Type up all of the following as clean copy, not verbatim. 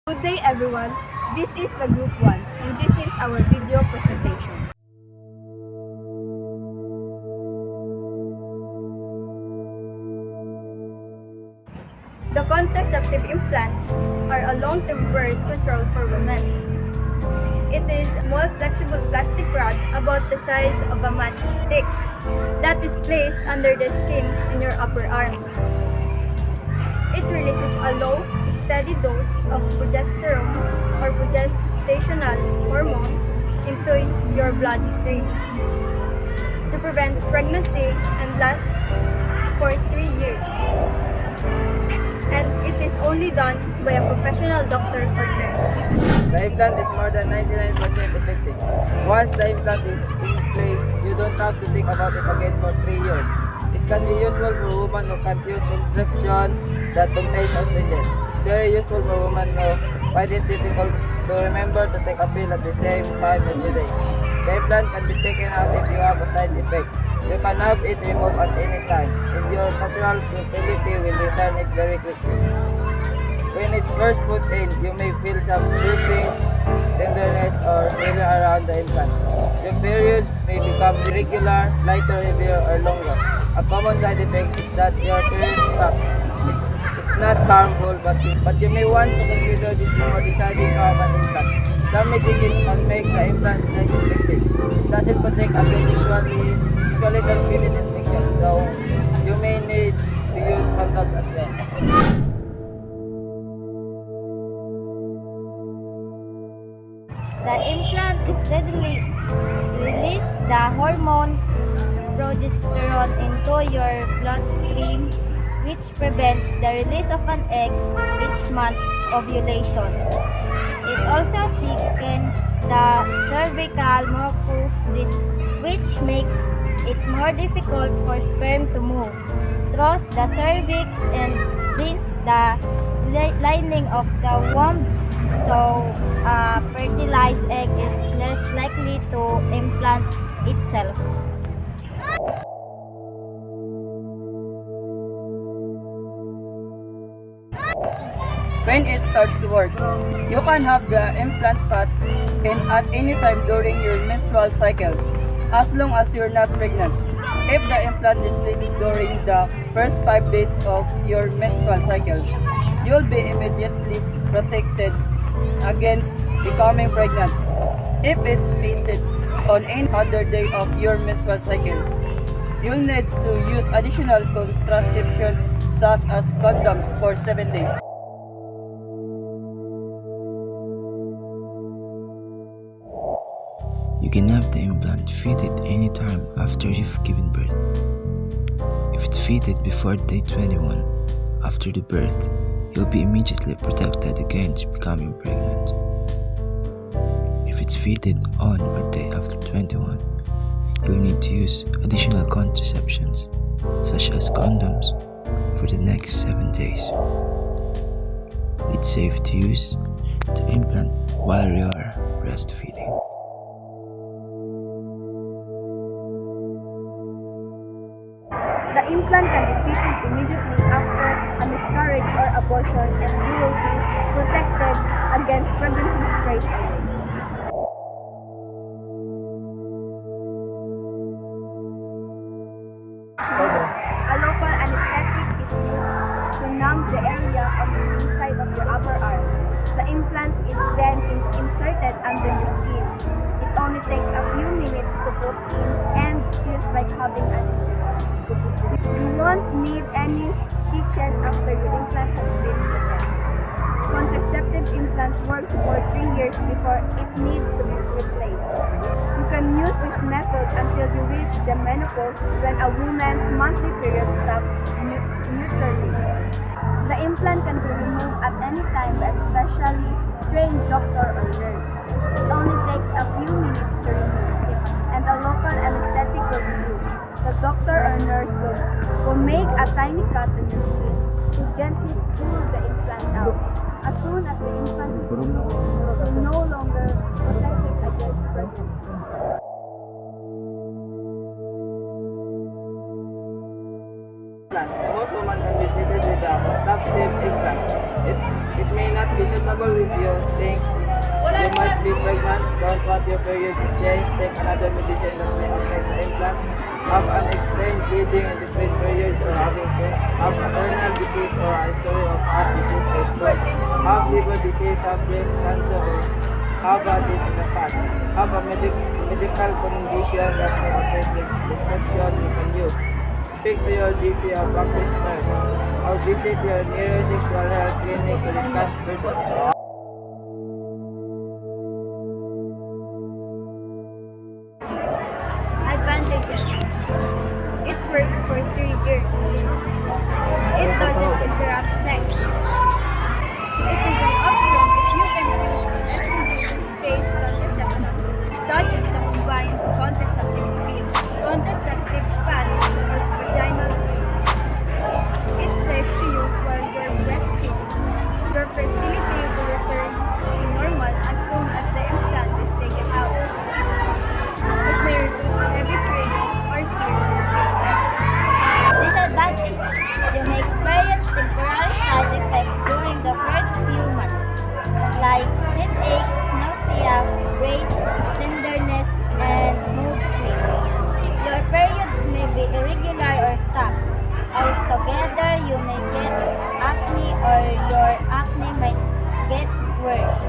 Good day everyone, this is the group 1 and this is our video presentation. The contraceptive implants are a long-term birth control for women. It is a small flexible plastic rod about the size of a matchstick that is placed under the skin in your upper arm. It releases a low, steady dose of progesterone or progestational hormone into your bloodstream to prevent pregnancy and last for 3 years. And it is only done by a professional doctor or nurse. The implant is more than 99% effective. Once the implant is in place, you don't have to think about it again for 3 years. It can be useful for women who can't use contraception that contains estrogen. It's very useful for women who find it difficult to remember to take a pill at the same time every day. The implant can be taken out if you have a side effect. You can have it removed at any time, and your natural fertility will return it very quickly. When it's first put in, you may feel some bruising, tenderness, or swelling around the implant. Your periods may become irregular, lighter, heavier, or longer. A common side effect is that your periods stop. It's not harmful, but you may want to consider this before deciding to have an implant. Some medicines can make the implants less effective. It doesn't protect against sexually transmitted infections, so you may need to use condoms as well. The implant steadily releases the hormone progesterone into your bloodstream, which prevents the release of an egg each month ovulation. It also thickens the cervical mucus, which makes it more difficult for sperm to move through the cervix and cleans the lining of the womb, so a fertilized egg is less likely to implant itself. When it starts to work, you can have the implant put in at any time during your menstrual cycle, as long as you're not pregnant. If the implant is leaked during the first 5 days of your menstrual cycle, you'll be immediately protected against becoming pregnant. If it's fitted on any other day of your menstrual cycle, you'll need to use additional contraception such as condoms for 7 days. You can have the implant fitted anytime after you've given birth. If it's fitted before day 21, after the birth, you'll be immediately protected against becoming pregnant. If it's fitted on or day after 21, you'll need to use additional contraceptions, such as condoms, for the next 7 days. It's safe to use the implant while you are breastfeeding. The implant can be fitted immediately after a miscarriage or abortion and you will be protected against pregnancy straight away. A local anesthetic is used to numb the area on the inside of your upper arm. The implant is then inserted under your skin. It only takes a few minutes to put in and feels like having anesthesia. You won't need any stitches after your implant has been fitted. Contraceptive implant works for 3 years before it needs to be replaced. You can use this method until you reach the menopause, when a woman's monthly period stops neutrally. The implant can be removed at any time by a specially trained doctor or nurse. It only takes a few minutes to remove it, and a local anesthetic will be used. The doctor or nurse will make a tiny cut on your skin to gently pull the implant out. As soon as the implant is removed, it will no longer protect it against pregnancy. Most women woman can be fitted with a contraceptive implant. It may not be suitable if you think you might be pregnant, don't want your period to change, take another medicine that may affect the implant, have unexplained bleeding in between periods or having sex, have a terminal disease or a history of heart disease or stroke, have liver disease, have breast cancer or have had it in the past, have a medical condition that may affect the prescription you can use. Speak to your GP or practice nurse, or visit your nearest sexual health clinic to discuss further. Advantages. It works for 3 years. It doesn't interrupt sex. It is an option if you can use estrogen-based contraception, such as the combined contraceptive pill, contraceptive pads, or vaginal cream. It's safe to use while you're breastfeeding. Your fertility will return to normal as soon as the implant is taken out. It may reduce heavy periods or period pain. Disadvantage: you may experience temporary side effects during the first few months, like headaches, nausea, breast tenderness, and mood swings. Your periods may be irregular or stop. Altogether, you may get acne or your acne might get worse.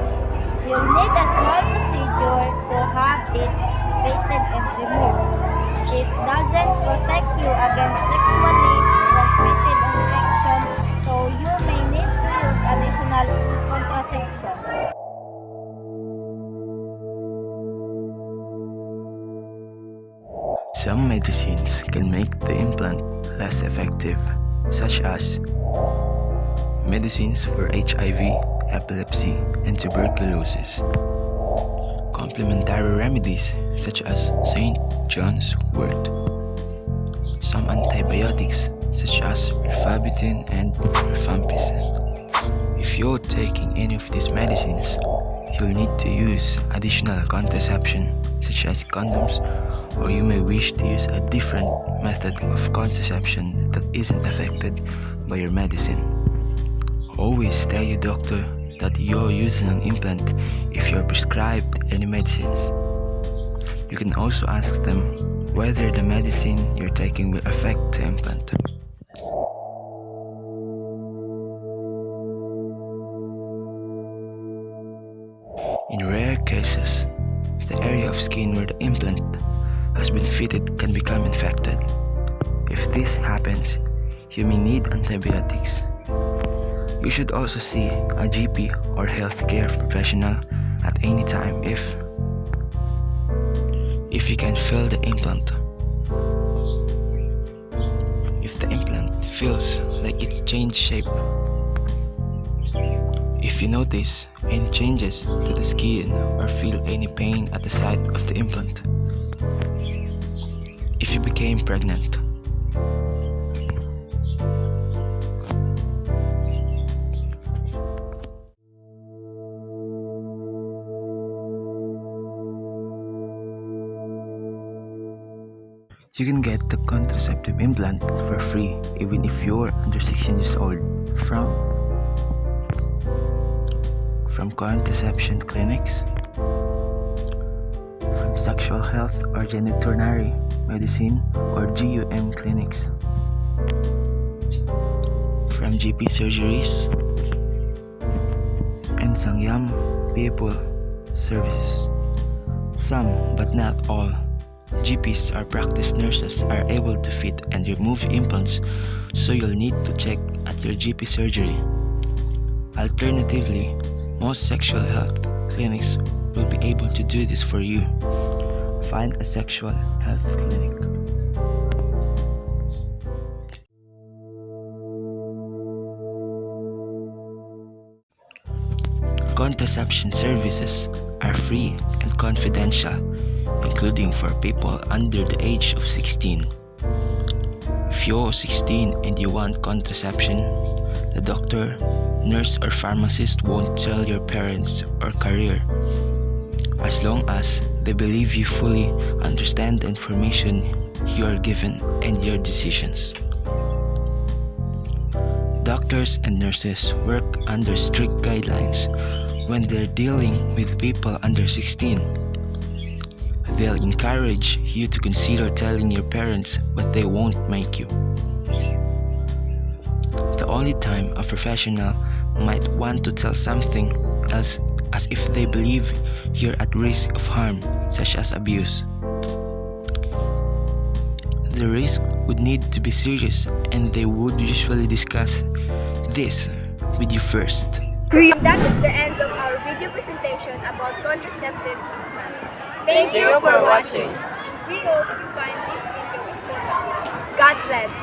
You'll need a small procedure to have it treated and removed. It doesn't protect you against sexually transmitted infections, so you may need to use additional contraception. Some medicines can make the implant less effective, such as medicines for HIV, epilepsy, and tuberculosis. Complementary remedies such as St. John's wort. Some antibiotics such as rifabutin and rifampicin. If you're taking any of these medicines, you'll need to use additional contraception such as condoms, or you may wish to use a different method of contraception that isn't affected by your medicine. Always tell your doctor that you're using an implant if you're prescribed any medicines. You can also ask them whether the medicine you're taking will affect the implant. In rare cases, the area of skin where the implant has been fitted can become infected. If this happens, you may need antibiotics. You should also see a GP or healthcare professional at any time if you can feel the implant. If the implant feels like it's changed shape. If you notice any changes to the skin or feel any pain at the site of the implant. If you became pregnant. You can get the contraceptive implant for free even if you're under 16 years old from contraception clinics, from sexual health or genitourinary medicine or GUM clinics, from GP surgeries, and Sangyam people services. Some, but not all, GPs or practice nurses are able to fit and remove implants, so you'll need to check at your GP surgery. Alternatively, most sexual health clinics will be able to do this for you. Find a sexual health clinic. Contraception services are free and confidential, including for people under the age of 16. If you're 16 and you want contraception, the doctor, nurse, or pharmacist won't tell your parents or career, as long as they believe you fully understand the information you are given and your decisions. Doctors and nurses work under strict guidelines when they're dealing with people under 16. They'll encourage you to consider telling your parents, but they won't make you. The only time a professional might want to tell something else as if they believe you're at risk of harm, such as abuse. The risk would need to be serious, and they would usually discuss this with you first. That is the end of our video presentation about contraceptive implant. Thank you for watching. We hope you find this video informative. God bless.